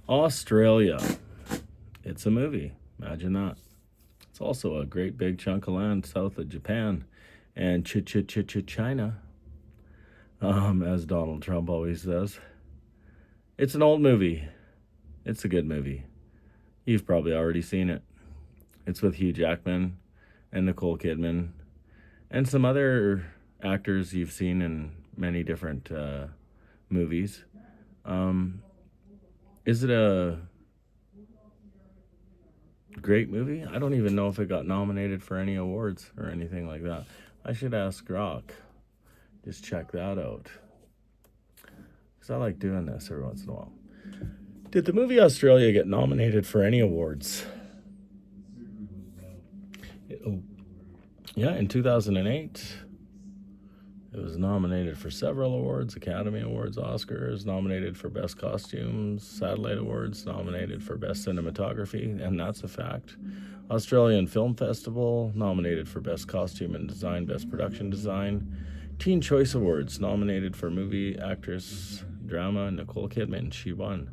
Australia. It's a movie. Imagine that. It's also a great big chunk of land south of Japan and China, as Donald Trump always says. It's an old movie. It's a good movie. You've probably already seen it. It's with Hugh Jackman and Nicole Kidman and some other actors you've seen in many different movies. Is it a great movie? I don't even know if it got nominated for any awards or anything like that. I should ask Rock. Just check that out. Because I like doing this every once in a while. Did the movie Australia get nominated for any awards? Yeah, in 2008. It was nominated for several awards, Academy Awards, Oscars, nominated for Best Costumes, Satellite Awards, nominated for Best Cinematography, and that's a fact. Australian Film Festival, nominated for Best Costume and Design, Best Production Design. Teen Choice Awards, nominated for Movie, Actress, Drama, Nicole Kidman. She won.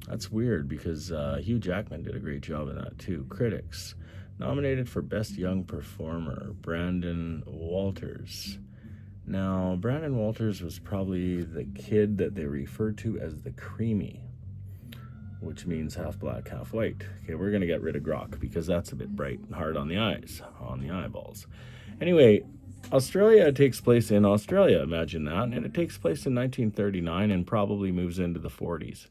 That's weird because Hugh Jackman did a great job in that too. Critics. Nominated for Best Young Performer, Brandon Walters. Now, Brandon Walters was probably the kid that they referred to as the creamy, which means half black, half white. Okay, we're going to get rid of grok because that's a bit bright and hard on the eyes, on the eyeballs. Anyway, Australia takes place in Australia, imagine that, and it takes place in 1939 and probably moves into the 40s.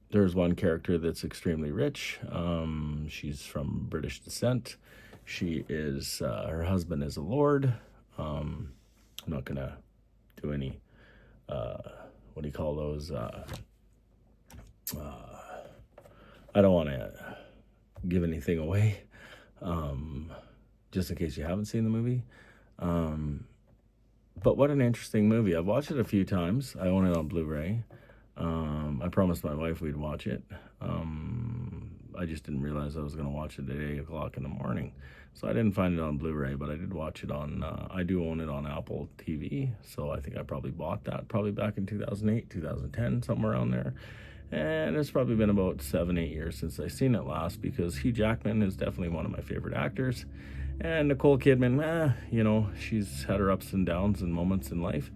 There's one character that's extremely rich. She's from British descent. She is, her husband is a lord. I'm not going to do any, what do you call those? I don't want to give anything away, just in case you haven't seen the movie. But what an interesting movie. I've watched it a few times. I own it on Blu-ray. I promised my wife we'd watch it. I just didn't realize I was going to watch it at 8 o'clock in the morning. So I didn't find it on Blu-ray, but I did watch it on, I do own it on Apple TV. So I think I probably bought that probably back in 2008, 2010, somewhere around there. And it's probably been about 7-8 years since I've seen it last because Hugh Jackman is definitely one of my favorite actors. And Nicole Kidman, she's had her ups and downs and moments in life.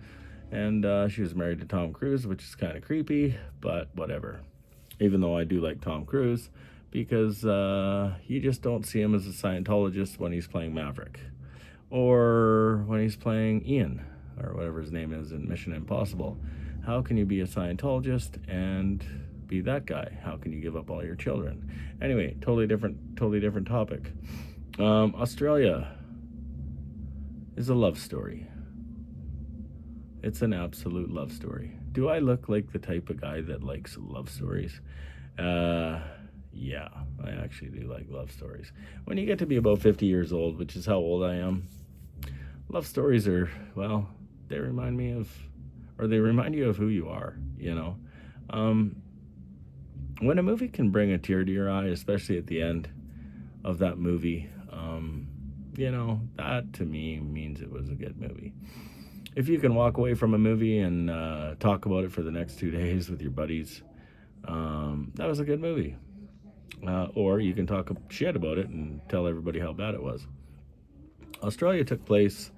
And she was married to Tom Cruise, which is kind of creepy, but whatever. Even though I do like Tom Cruise, because you just don't see him as a Scientologist when he's playing Maverick. Or when he's playing Ian, or whatever his name is in Mission Impossible. How can you be a Scientologist and be that guy? How can you give up all your children? Anyway, totally different topic. Australia is a love story. It's an absolute love story. Do I look like the type of guy that likes love stories? Yeah, I actually do like love stories. When you get to be about 50 years old, which is how old I am, love stories are, well, they remind you of who you are, When a movie can bring a tear to your eye, especially at the end of that movie, that to me means it was a good movie. If you can walk away from a movie and talk about it for the next 2 days with your buddies, that was a good movie. Or you can talk shit about it and tell everybody how bad it was. Australia took place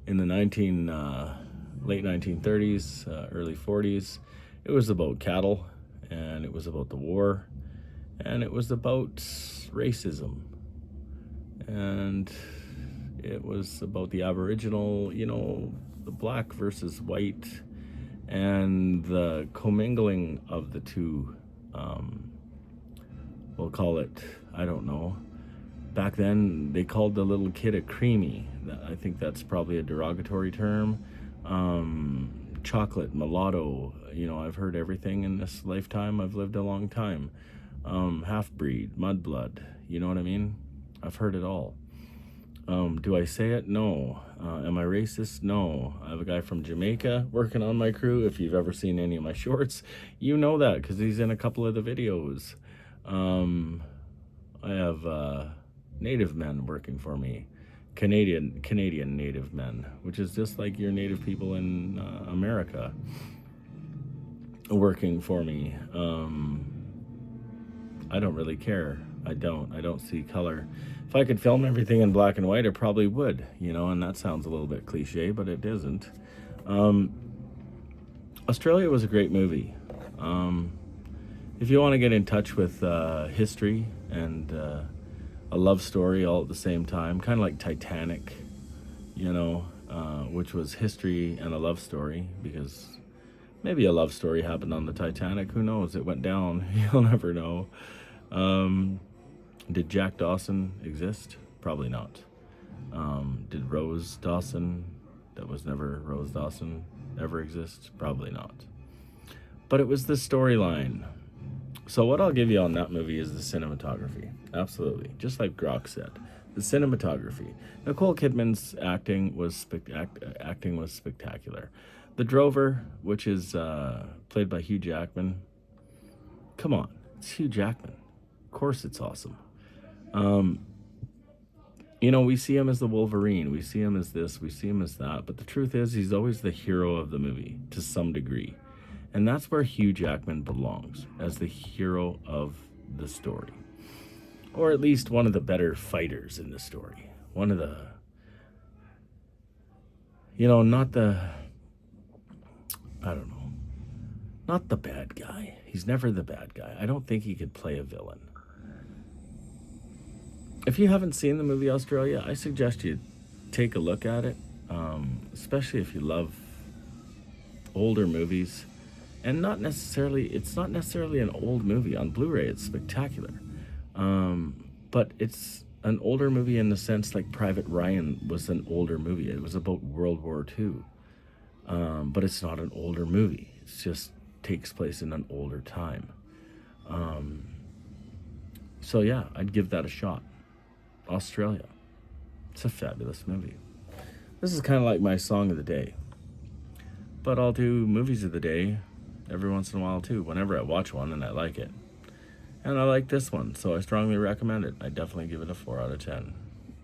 in the late 1930s, early 40s. It was about cattle, and it was about the war, and it was about racism, and it was about the Aboriginal, the black versus white, and the commingling of the two. We'll call it, I don't know. Back then, they called the little kid a creamy. I think that's probably a derogatory term. Chocolate, mulatto. I've heard everything in this lifetime. I've lived a long time. Half-breed, mudblood. You know what I mean? I've heard it all. Do I say it? No. Am I racist? No. I have a guy from Jamaica working on my crew. If you've ever seen any of my shorts, you know that because he's in a couple of the videos. I have native men working for me. Canadian native men, which is just like your native people in America. working for me. I don't really care. I don't see color. If I could film everything in black and white, I probably would, and that sounds a little bit cliche, but it isn't. Australia was a great movie. If you want to get in touch with history and a love story all at the same time, kind of like Titanic, which was history and a love story, because maybe a love story happened on the Titanic. Who knows? It went down. You'll never know. Did Jack Dawson exist? Probably not. Did Rose Dawson, that was never Rose Dawson, ever exist? Probably not. But it was the storyline. So what I'll give you on that movie is the cinematography. Absolutely. Just like Grok said. The cinematography. Nicole Kidman's acting was spectacular. The Drover, which is played by Hugh Jackman. Come on. It's Hugh Jackman. Of course it's awesome. We see him as the Wolverine. We see him as this. We see him as that. But the truth is, he's always the hero of the movie to some degree. And that's where Hugh Jackman belongs, as the hero of the story. Or at least one of the better fighters in the story. One of the, not the, I don't know, not the bad guy. He's never the bad guy. I don't think he could play a villain. If you haven't seen the movie Australia, I suggest you take a look at it, especially if you love older movies. And it's not necessarily an old movie. On Blu-ray, it's spectacular. But it's an older movie in the sense like Private Ryan was an older movie. It was about World War II. But it's not an older movie. It just takes place in an older time. So yeah, I'd give that a shot. Australia. It's a fabulous movie. This is kind of like my song of the day. But I'll do movies of the day every once in a while too, whenever I watch one and I like it. And I like this one, so I strongly recommend it. I definitely give it a 4 out of 10.